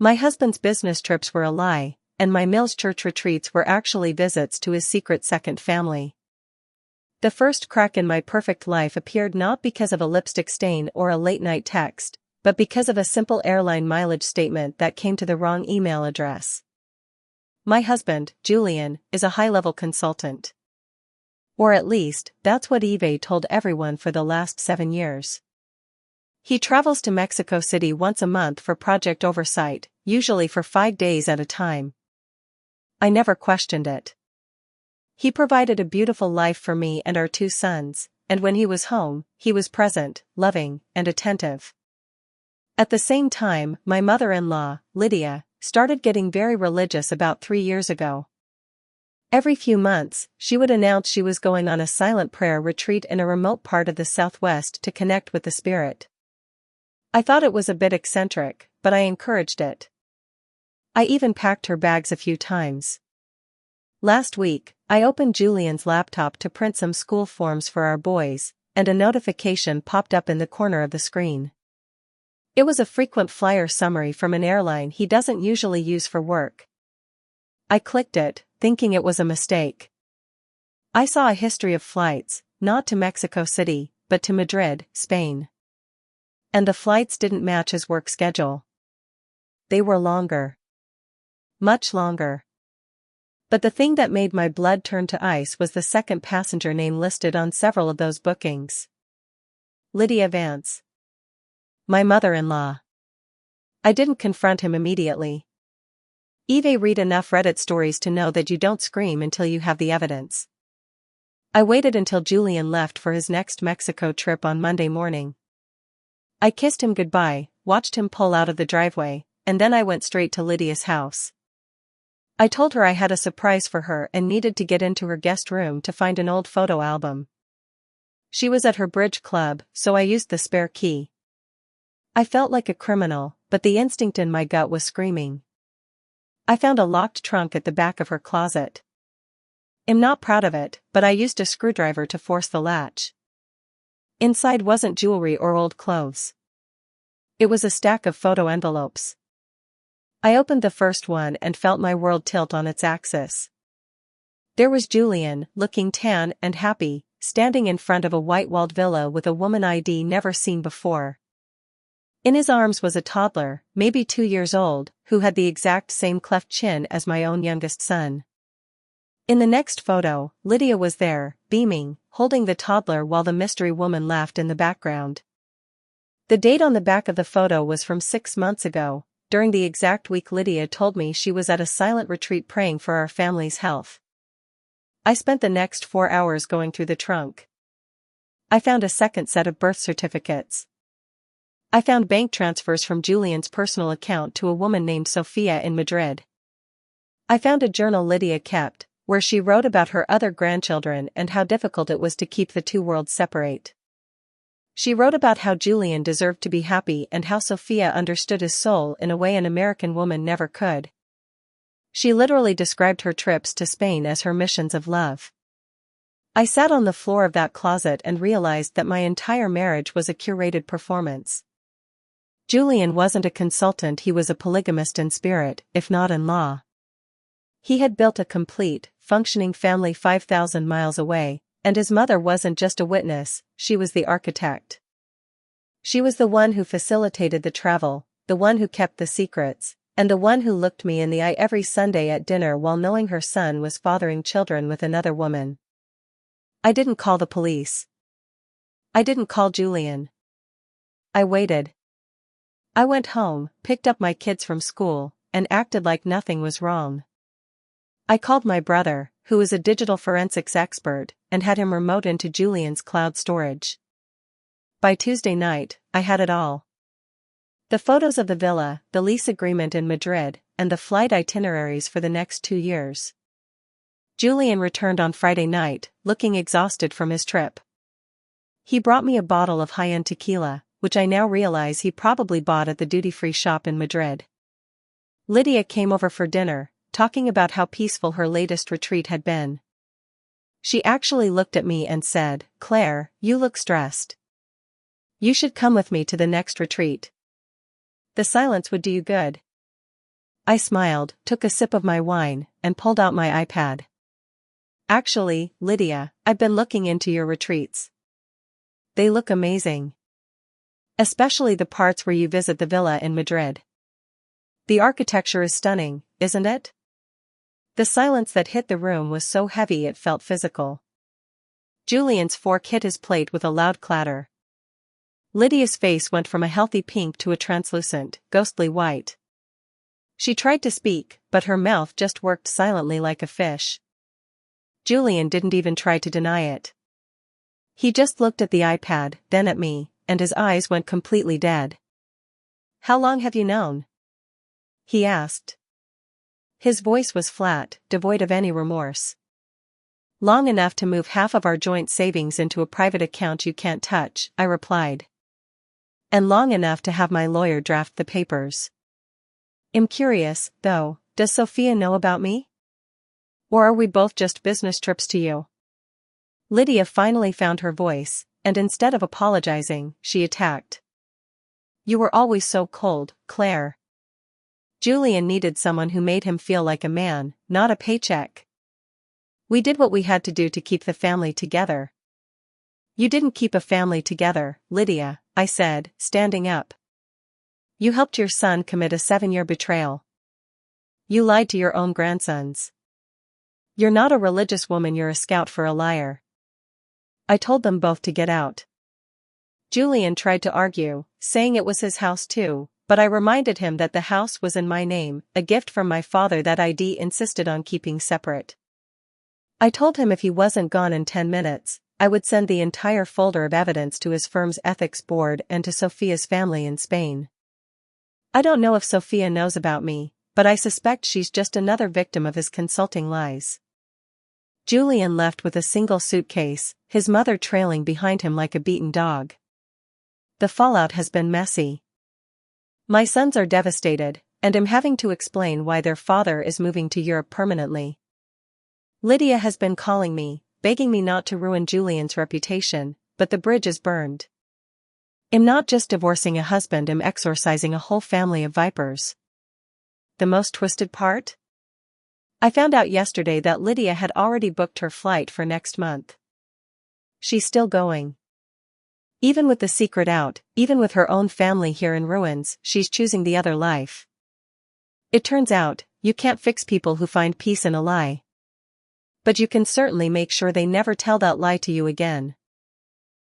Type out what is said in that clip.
My husband's business trips were a lie, and my Mills Church retreats were actually visits to his secret second family. The first crack in my perfect life appeared not because of a lipstick stain or a late-night text, but because of a simple airline mileage statement that came to the wrong email address. My husband, Julian, is a high-level consultant. Or at least, that's what Yves told everyone for the last 7 years. He travels to Mexico City once a month for project oversight, usually for 5 days at a time. I never questioned it. He provided a beautiful life for me and our 2 sons, and when he was home, he was present, loving, and attentive. At the same time, my mother-in-law, Lydia, started getting very religious about 3 years ago. Every few months, she would announce she was going on a silent prayer retreat in a remote part of the Southwest to connect with the Spirit. I thought it was a bit eccentric, but I encouraged it. I even packed her bags a few times. Last week, I opened Julian's laptop to print some school forms for our boys, and a notification popped up in the corner of the screen. It was a frequent flyer summary from an airline he doesn't usually use for work. I clicked it, thinking it was a mistake. I saw a history of flights, not to Mexico City, but to Madrid, Spain. And the flights didn't match his work schedule. They were longer. Much longer. But the thing that made my blood turn to ice was the second passenger name listed on several of those bookings. Lydia Vance. My mother-in-law. I didn't confront him immediately. Yves read enough Reddit stories to know that you don't scream until you have the evidence. I waited until Julian left for his next Mexico trip on Monday morning. I kissed him goodbye, watched him pull out of the driveway, and then I went straight to Lydia's house. I told her I had a surprise for her and needed to get into her guest room to find an old photo album. She was at her bridge club, so I used the spare key. I felt like a criminal, but the instinct in my gut was screaming. I found a locked trunk at the back of her closet. I'm not proud of it, but I used a screwdriver to force the latch. Inside wasn't jewelry or old clothes. It was a stack of photo envelopes. I opened the first one and felt my world tilt on its axis. There was Julian, looking tan and happy, standing in front of a white-walled villa with a woman I'd never seen before. In his arms was a toddler, maybe 2 years old, who had the exact same cleft chin as my own youngest son. In the next photo, Lydia was there, beaming, holding the toddler while the mystery woman laughed in the background. The date on the back of the photo was from 6 months ago, during the exact week Lydia told me she was at a silent retreat praying for our family's health. I spent the next 4 hours going through the trunk. I found a second set of birth certificates. I found bank transfers from Julian's personal account to a woman named Sophia in Madrid. I found a journal Lydia kept, where she wrote about her other grandchildren and how difficult it was to keep the 2 worlds separate. She wrote about how Julian deserved to be happy and how Sophia understood his soul in a way an American woman never could. She literally described her trips to Spain as her missions of love. I sat on the floor of that closet and realized that my entire marriage was a curated performance. Julian wasn't a consultant, he was a polygamist in spirit, if not in law. He had built a complete, functioning family 5,000 miles away, and his mother wasn't just a witness, she was the architect. She was the one who facilitated the travel, the one who kept the secrets, and the one who looked me in the eye every Sunday at dinner while knowing her son was fathering children with another woman. I didn't call the police. I didn't call Julian. I waited. I went home, picked up my kids from school, and acted like nothing was wrong. I called my brother, who is a digital forensics expert, and had him remote into Julian's cloud storage. By Tuesday night, I had it all. The photos of the villa, the lease agreement in Madrid, and the flight itineraries for the next 2 years. Julian returned on Friday night, looking exhausted from his trip. He brought me a bottle of high-end tequila, which I now realize he probably bought at the duty-free shop in Madrid. Lydia came over for dinner, talking about how peaceful her latest retreat had been. She actually looked at me and said, "Claire, you look stressed. You should come with me to the next retreat. The silence would do you good." I smiled, took a sip of my wine, and pulled out my iPad. Actually, Lydia, I've been looking into your retreats. They look amazing. Especially the parts where you visit the villa in Madrid. The architecture is stunning, isn't it? The silence that hit the room was so heavy it felt physical. Julian's fork hit his plate with a loud clatter. Lydia's face went from a healthy pink to a translucent, ghostly white. She tried to speak, but her mouth just worked silently like a fish. Julian didn't even try to deny it. He just looked at the iPad, then at me, and his eyes went completely dead. "How long have you known?" he asked. His voice was flat, devoid of any remorse. "Long enough to move half of our joint savings into a private account you can't touch," I replied. "And long enough to have my lawyer draft the papers. I'm curious, though, does Sophia know about me? Or are we both just business trips to you?" Lydia finally found her voice, and instead of apologizing, she attacked. "You were always so cold, Claire." Julian needed someone who made him feel like a man, not a paycheck. "We did what we had to do to keep the family together." "You didn't keep a family together, Lydia," I said, standing up. "You helped your son commit a 7-year betrayal. You lied to your own grandsons. You're not a religious woman, you're a scout for a liar." I told them both to get out. Julian tried to argue, saying it was his house too, but I reminded him that the house was in my name, a gift from my father that ID insisted on keeping separate. I told him if he wasn't gone in 10 minutes, I would send the entire folder of evidence to his firm's ethics board and to Sophia's family in Spain. I don't know if Sophia knows about me, but I suspect she's just another victim of his consulting lies. Julian left with a single suitcase, his mother trailing behind him like a beaten dog. The fallout has been messy. My sons are devastated, and I'm having to explain why their father is moving to Europe permanently. Lydia has been calling me, begging me not to ruin Julian's reputation, but the bridge is burned. I'm not just divorcing a husband, I'm exorcising a whole family of vipers. The most twisted part? I found out yesterday that Lydia had already booked her flight for next month. She's still going. Even with the secret out, even with her own family here in ruins, she's choosing the other life. It turns out, you can't fix people who find peace in a lie. But you can certainly make sure they never tell that lie to you again.